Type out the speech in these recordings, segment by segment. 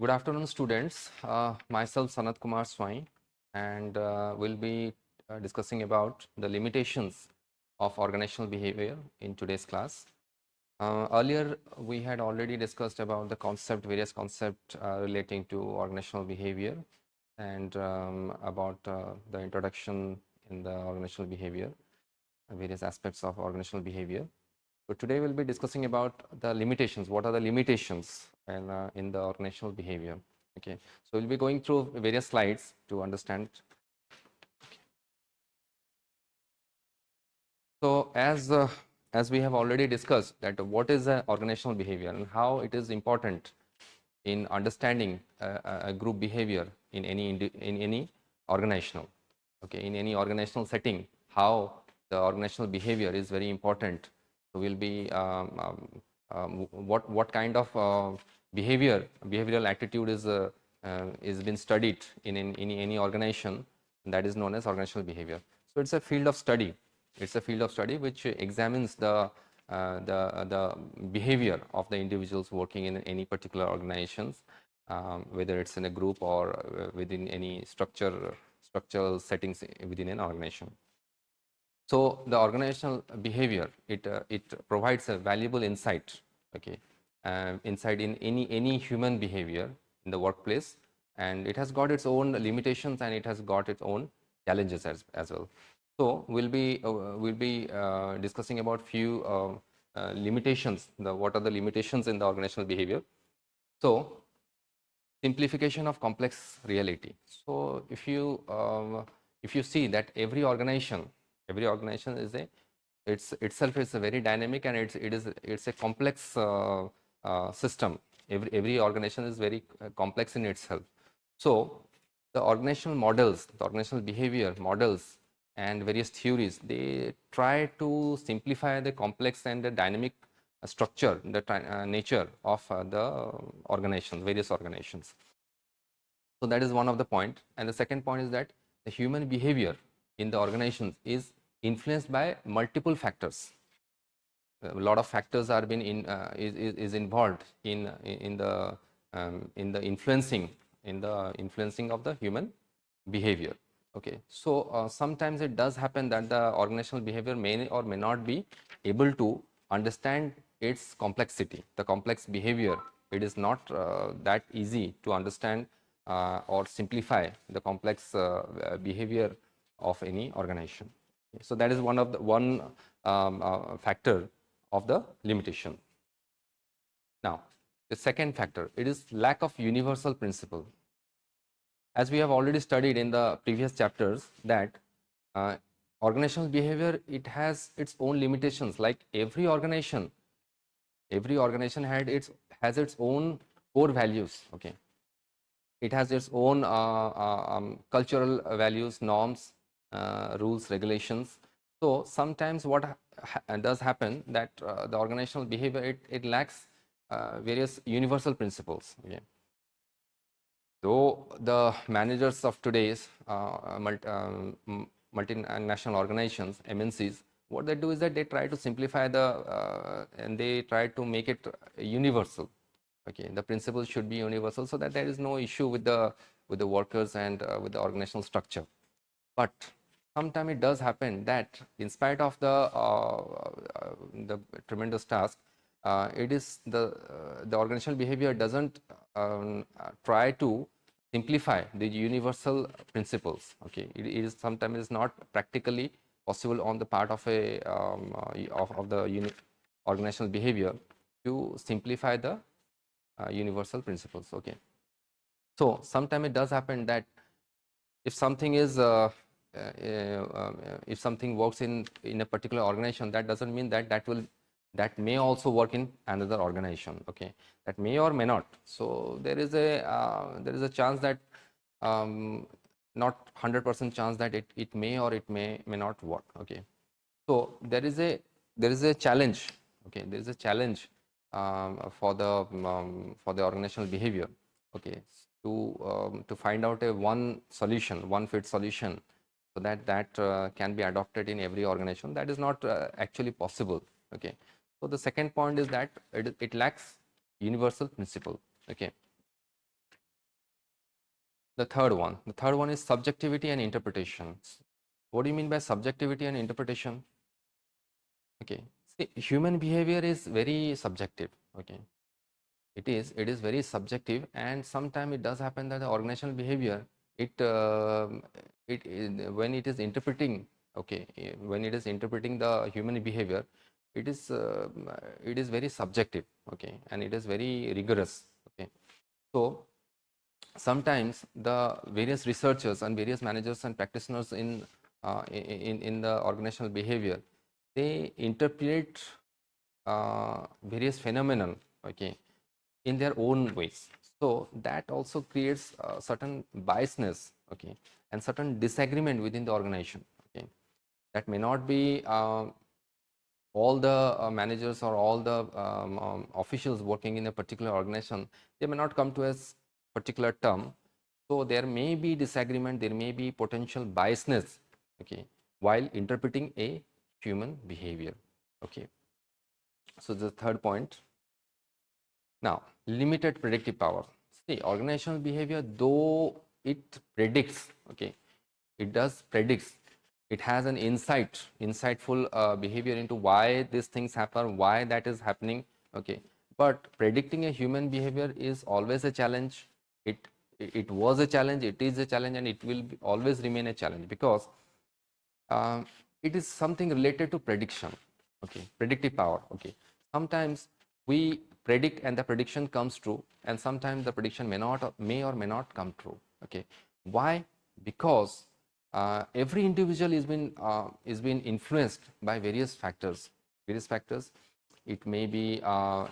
Good afternoon, students. Myself, Sanat Kumar Swai, and we'll be discussing about the limitations of organizational behavior in today's class. Earlier, we had already discussed about the various concepts relating to organizational behavior and about the introduction in the organizational behavior, various aspects of organizational behavior. So today we'll be discussing about the limitations. What are the limitations in the organizational behavior? Okay, so we'll be going through various slides to understand. So as we have already discussed that what is an organizational behavior and how it is important in understanding a group behavior in any organizational, okay, in any organizational setting, how the organizational behavior is very important. So we'll be what kind of behavioral attitude is been studied in any organization, that is known as organizational behavior. So it's a field of study. It's a field of study which examines the behavior of the individuals working in any particular organizations, whether it's in a group or within any structural settings within an organization. So the organizational behavior, it provides a valuable insight, okay, insight in any human behavior in the workplace, and it has got its own limitations and it has got its own challenges as well. So we'll be discussing about few limitations. What are the limitations in the organizational behavior? So simplification of complex reality. So if you see that every organization is itself is a very dynamic, and it's a complex system. Every organization is very complex in itself. So the organizational behavior models and various theories, they try to simplify the complex and the dynamic structure, the nature of the various organizations. So that is one of the point. And the second point is that the human behavior in the organizations is influenced by multiple factors. A lot of factors are been is involved in the influencing of the human behavior. Okay, so sometimes it does happen that the organizational behavior may or may not be able to understand its complexity, the complex behavior. It is not that easy to understand or simplify the complex behavior of any organization. So that is one factor of the limitation. Now, the second factor, it is lack of universal principle. As we have already studied in the previous chapters that uh, organizational behavior, it has its own limitations. Like every organization has its own core values. Okay, it has its own cultural values, norms, rules, regulations. So sometimes what does happen that the organizational behavior, it lacks various universal principles. Okay. Though the managers of today's multinational organizations, MNCs, what they do is that they try to simplify and they try to make it universal. Okay, the principles should be universal so that there is no issue with the workers and with the organizational structure. But sometimes it does happen that in spite of the tremendous task, it is the organizational behavior doesn't try to simplify the universal principles. Okay, it is sometimes not practically possible on the part of of the organizational behavior to simplify the universal principles. Okay, so sometimes it does happen that if something is if something works in a particular organization, that doesn't mean that may also work in another organization. Okay, that may or may not. So there is a chance that not 100% chance that it may or it may not work. Okay, so there is a challenge. Okay, there is a challenge for the organizational behavior. Okay, to find out a one fit solution, so that can be adopted in every organization. That is not actually possible. Okay, so the second point is that it lacks universal principle. Okay, The third one is subjectivity and interpretation. What do you mean by subjectivity and interpretation? Okay, see, human behavior is very subjective. Okay, it is very subjective, and sometimes it does happen that the organizational behavior, it when it is interpreting, okay, when it is interpreting the human behavior, it is uh, it is very subjective, okay, and it is very rigorous. Okay, so sometimes the various researchers and various managers and practitioners in the organizational behavior, they interpret various phenomenon, okay, in their own ways. So that also creates certain biasness, okay, and certain disagreement within the organization. Okay, that may not be all the managers or all the officials working in a particular organization, they may not come to a particular term. So there may be disagreement, there may be potential biasness, okay, while interpreting a human behavior. Okay, so the third point. Now, limited predictive power. See, organizational behavior, though it predicts, okay, it does predicts. It has an insightful behavior into why these things happen, why that is happening, okay. But predicting a human behavior is always a challenge. It it was a challenge, it is a challenge, and it will always remain a challenge, because it is something related to prediction, okay, predictive power, okay. Sometimes we predict and the prediction comes true, and sometimes the prediction may or may not come true, okay. Why? Because every individual is been influenced by various factors. It may be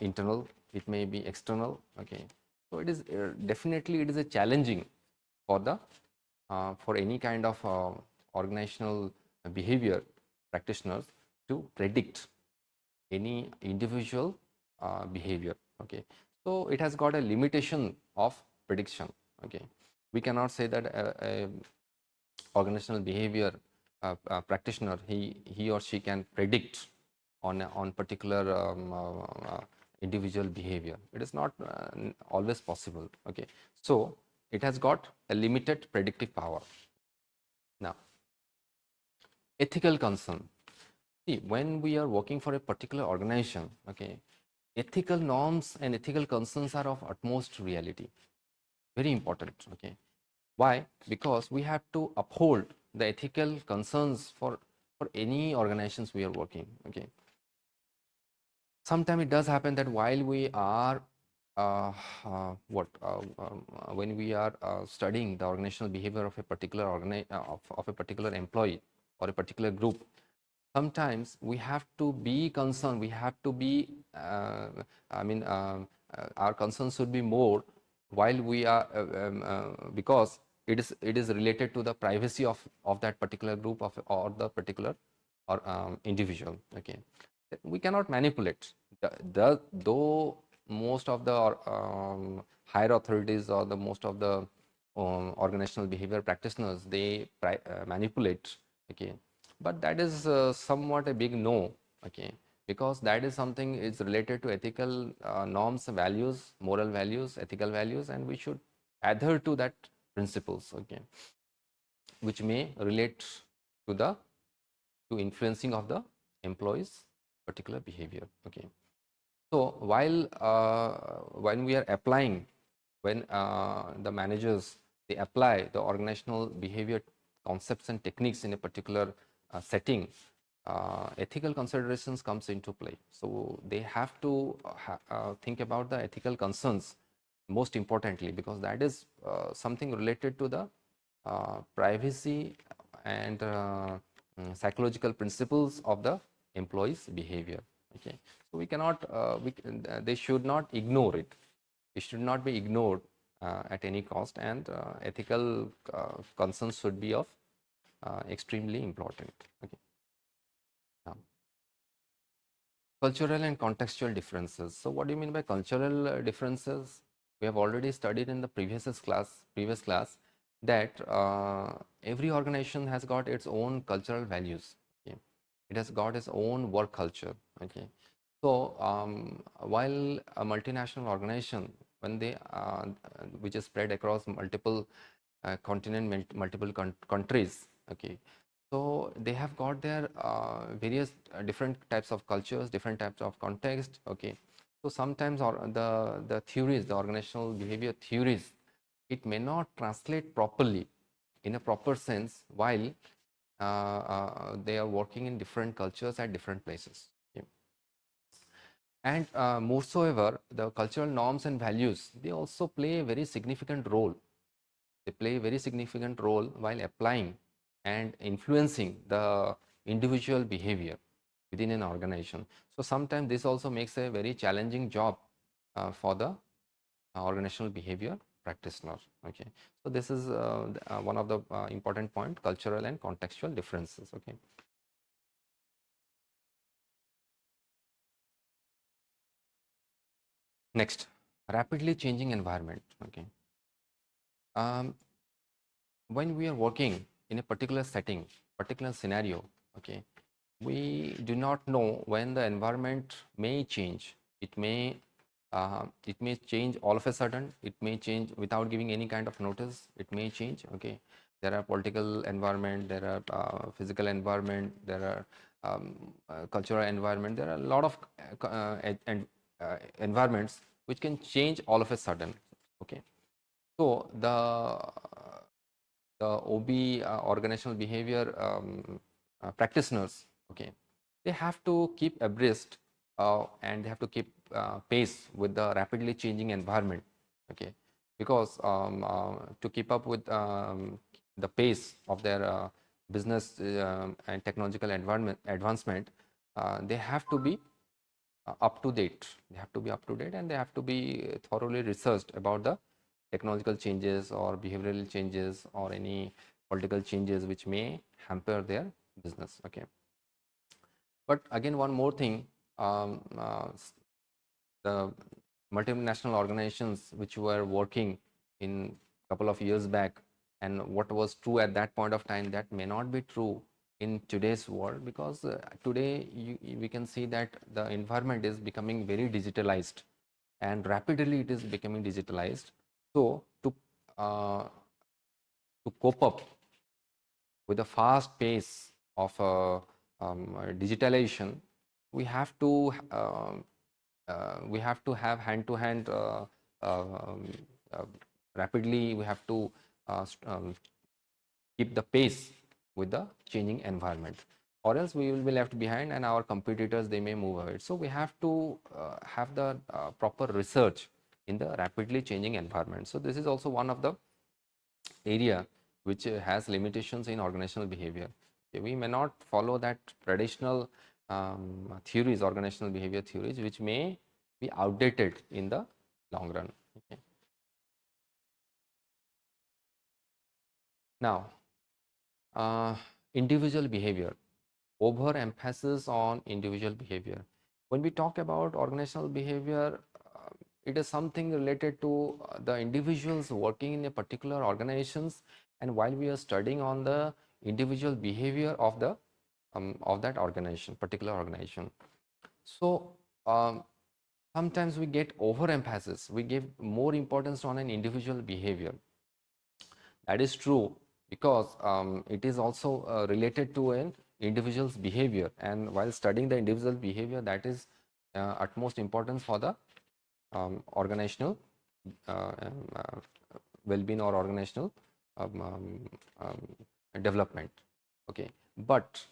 internal, it may be external, okay. So it is definitely it is a challenging for the for any kind of organizational behavior practitioners to predict any individual behavior, okay. So it has got a limitation of prediction, okay. We cannot say that a organizational behavior practitioner, he or she can predict on particular individual behavior. It is not always possible, okay. So it has got a limited predictive power. Now, ethical concern. See, when we are working for a particular organization, okay, ethical norms and ethical concerns are of utmost reality. Very important, okay. Why? Because we have to uphold the ethical concerns for any organizations we are working, okay. Sometimes it does happen that while we are when we are studying the organizational behavior of a particular of a particular employee or a particular group, sometimes we have to be concerned, we have to be our concerns should be more while we are because it is related to the privacy of that particular group of or the particular or individual, okay. We cannot manipulate though most of the higher authorities or the most of the organizational behavior practitioners, they manipulate, okay. But that is somewhat a big no, okay, because that is something is related to ethical norms, values, moral values, ethical values, and we should adhere to that principles, okay, which may relate to the to influencing of the employees particular behavior, okay. So while when we are applying, when the managers, they apply the organizational behavior concepts and techniques in a particular setting, ethical considerations comes into play. So they have to think about the ethical concerns most importantly, because that is something related to the privacy and psychological principles of the employees behavior, okay. So we cannot they should not ignore it, it should not be ignored at any cost, and ethical concerns should be of extremely important, okay. Now, cultural and contextual differences. So what do you mean by cultural differences? We have already studied in the previous class that every organization has got its own cultural values, okay. It has got its own work culture, okay. So while a multinational organization, when they which is spread across multiple continent, multiple countries. Okay, so they have got their various different types of cultures, different types of context. Okay, so sometimes the theories, the organizational behavior theories, it may not translate properly in a proper sense while they are working in different cultures at different places. Okay. And moreover, the cultural norms and values, they also play a very significant role. They play a very significant role while applying and influencing the individual behavior within an organization. So sometimes this also makes a very challenging job for the organizational behavior practitioner. Okay, so this is one of the important point, cultural and contextual differences. Okay. Next, rapidly changing environment. Okay, um, when we are working in a particular setting, particular scenario, okay, we do not know when the environment may change. It may change all of a sudden. It may change without giving any kind of notice. It may change. Okay, there are political environment, there are physical environment, there are cultural environment. There are a lot of environments which can change all of a sudden. Okay, so the OB, organizational behavior practitioners, okay, they have to keep abreast and they have to keep pace with the rapidly changing environment. Okay, because to keep up with the pace of their business and technological environment advancement, they have to be up to date. They have to be up to date and they have to be thoroughly researched about the technological changes or behavioral changes or any political changes which may hamper their business. Okay, but again, one more thing, the multinational organizations which were working in couple of years back, and what was true at that point of time, that may not be true in today's world, because today we can see that the environment is becoming very digitalized and rapidly it is becoming digitalized. So uh, to cope up with the fast pace of digitalization, we have to have hand-to-hand um, uh, rapidly. We have to keep the pace with the changing environment, or else we will be left behind and our competitors, they may move ahead. So we have to have the proper research in the rapidly changing environment. So this is also one of the area which has limitations in organizational behavior. Okay, we may not follow that traditional theories, organizational behavior theories, which may be outdated in the long run. Okay. Now, individual behavior, overemphasis on individual behavior. When we talk about organizational behavior, it is something related to the individuals working in a particular organizations, and while we are studying on the individual behavior of that organization, particular organization. So sometimes we get overemphasis, we give more importance on an individual behavior. That is true, because it is also related to an individual's behavior, and while studying the individual behavior, that is utmost importance for the organizational well-being or organizational um, um, development. Okay, but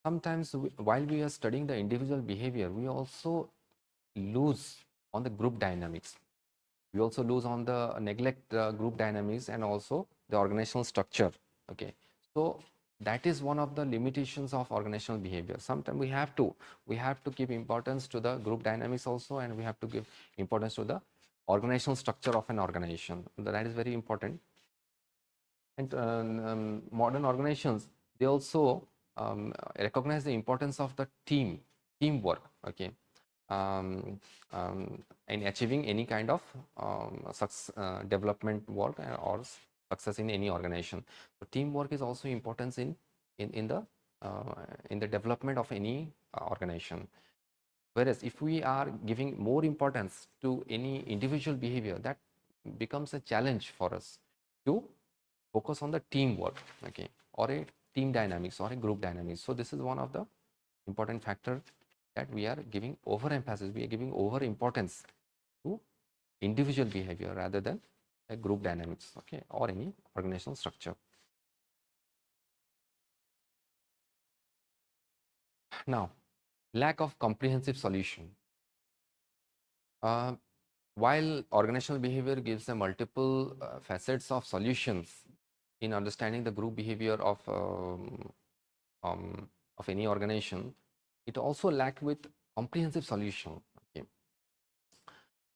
sometimes while we are studying the individual behavior, we also lose on the group dynamics. We also lose on the neglect group dynamics and also the organizational structure. Okay, so that is one of the limitations of organizational behavior. Sometimes we have to give importance to the group dynamics also, and we have to give importance to the organizational structure of an organization. That is very important. And modern organizations, they also recognize the importance of the teamwork. Okay, um, in achieving any kind of development work or success in any organization. So teamwork is also important in the development of any organization. Whereas if we are giving more importance to any individual behavior, that becomes a challenge for us to focus on the teamwork, okay, or a team dynamics or a group dynamics. So this is one of the important factor that we are giving over emphasis, we are giving over importance to individual behavior rather than a group dynamics, okay, or any organizational structure. Now, lack of comprehensive solution. Uh, while organizational behavior gives a multiple facets of solutions in understanding the group behavior of any organization, it also lacked with comprehensive solution. Okay.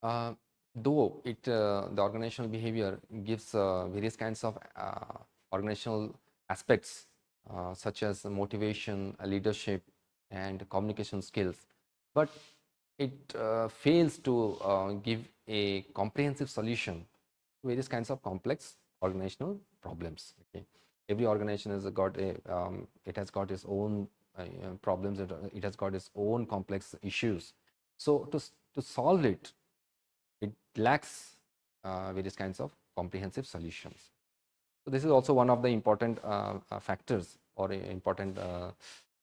Uh, though the organizational behavior gives various kinds of organizational aspects such as motivation, leadership, and communication skills, but it fails to give a comprehensive solution to various kinds of complex organizational problems. Okay. Every organization has got it has got its own problems. It has got its own complex issues. So to solve it, it lacks various kinds of comprehensive solutions. So this is also one of the important factors or important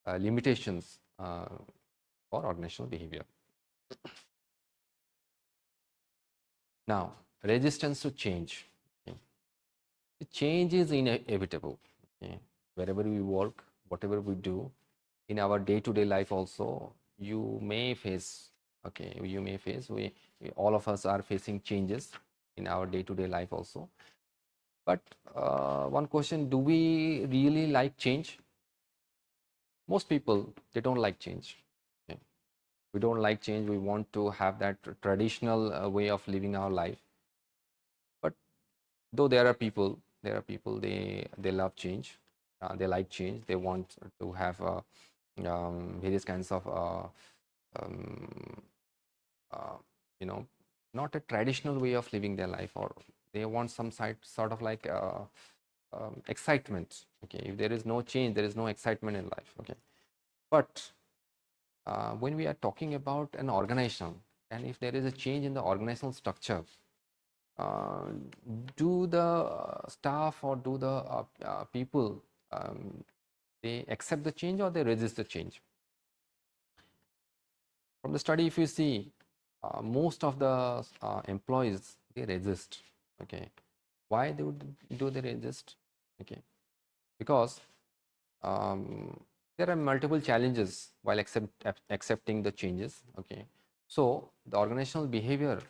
limitations for organizational behavior. Now, resistance to change. Okay. The change is inevitable. Okay. Wherever we work, whatever we do, in our day-to-day life also, you may face. Okay, you may face. We all of us are facing changes in our day-to-day life also. But one question: do we really like change? Most people, they don't like change. Okay. We don't like change. We want to have that traditional way of living our life. But though there are people they love change, they like change, they want to have various kinds of um, uh, you know not a traditional way of living their life, or they want some sort of like excitement. Okay, if there is no change, there is no excitement in life. Okay, but when we are talking about an organization, and if there is a change in the organizational structure, uh, do the staff or do the people they accept the change or they resist the change? From the study, if you see, most of the employees, they resist. Okay, why they would do they resist? Okay, because there are multiple challenges while accepting the changes. Okay, so the organizational behavior,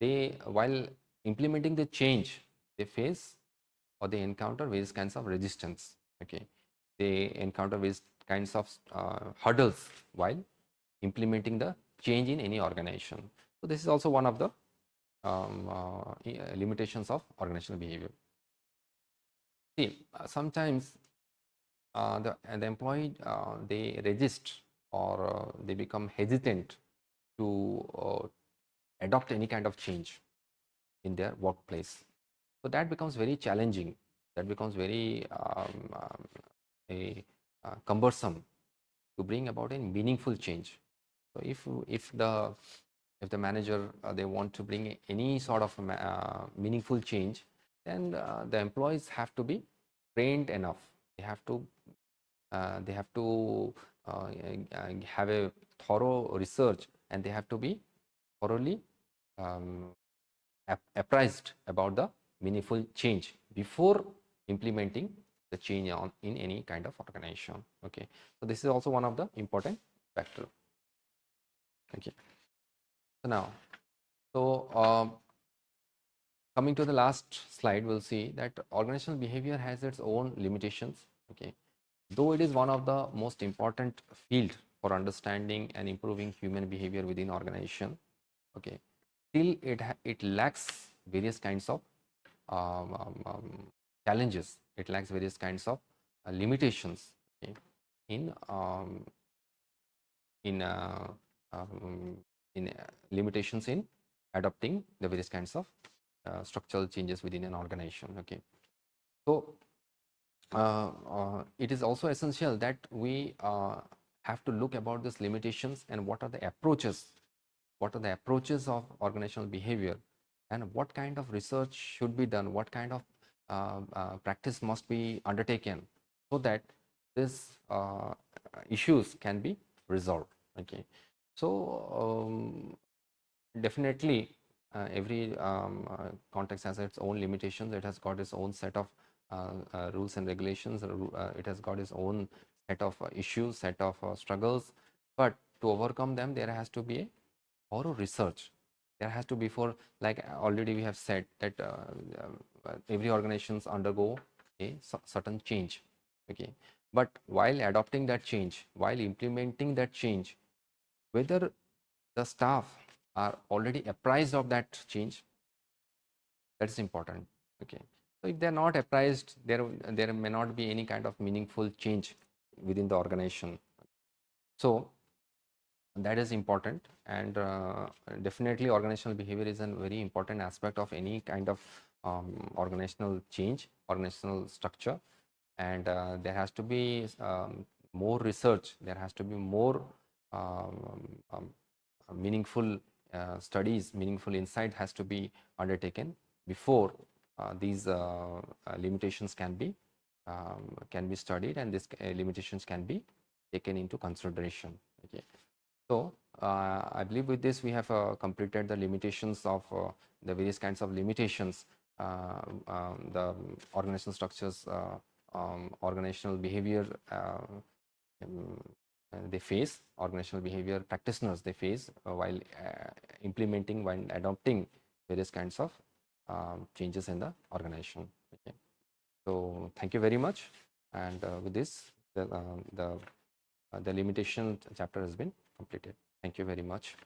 they while implementing the change, they face or they encounter various kinds of resistance. Okay, they encounter various kinds of hurdles while implementing the change in any organization. So this is also one of the limitations of organizational behavior. See, sometimes the employee they resist or they become hesitant to adopt any kind of change in their workplace. So that becomes very challenging. That becomes very cumbersome to bring about a meaningful change. So if the manager they want to bring any sort of meaningful change, then the employees have to be trained enough. They have to have a thorough research, and they have to be thoroughly um, apprised about the meaningful change before implementing the change in any kind of organization. Okay, so this is also one of the important factor. Okay, so now, coming to the last slide, we'll see that organizational behavior has its own limitations. Okay, though it is one of the most important field for understanding and improving human behavior within organization. Okay, still it lacks various kinds of um, um, um, challenges. It lacks various kinds of limitations. Okay, in in uh, um, in limitations in adopting the various kinds of structural changes within an organization. Okay, so it is also essential that we have to look about these limitations and what are the approaches, of organizational behavior, and what kind of research should be done, what kind of practice must be undertaken so that these issues can be resolved. Okay, so definitely every context has its own limitations. It has got its own set of rules and regulations. It has got its own set of issues, set of struggles. But to overcome them, there has to be a thorough research. There has to be, for like already we have said that every organizations undergo a certain change. Okay, but while adopting that change, while implementing that change, whether the staff are already apprised of that change, that's important. Okay, so if they're not apprised, there may not be any kind of meaningful change within the organization. So that is important, and definitely organizational behavior is a very important aspect of any kind of organizational change, organizational structure. And there has to be more research, there has to be more um, um, meaningful studies, meaningful insight has to be undertaken before these limitations can be studied, and these limitations can be taken into consideration. Okay, so I believe with this we have completed the limitations of the various kinds of limitations the organizational structures, organizational behavior um, they face, organizational behavior practitioners they face while implementing, while adopting various kinds of changes in the organization. Okay. So thank you very much, and with this the limitation chapter has been completed. Thank you very much.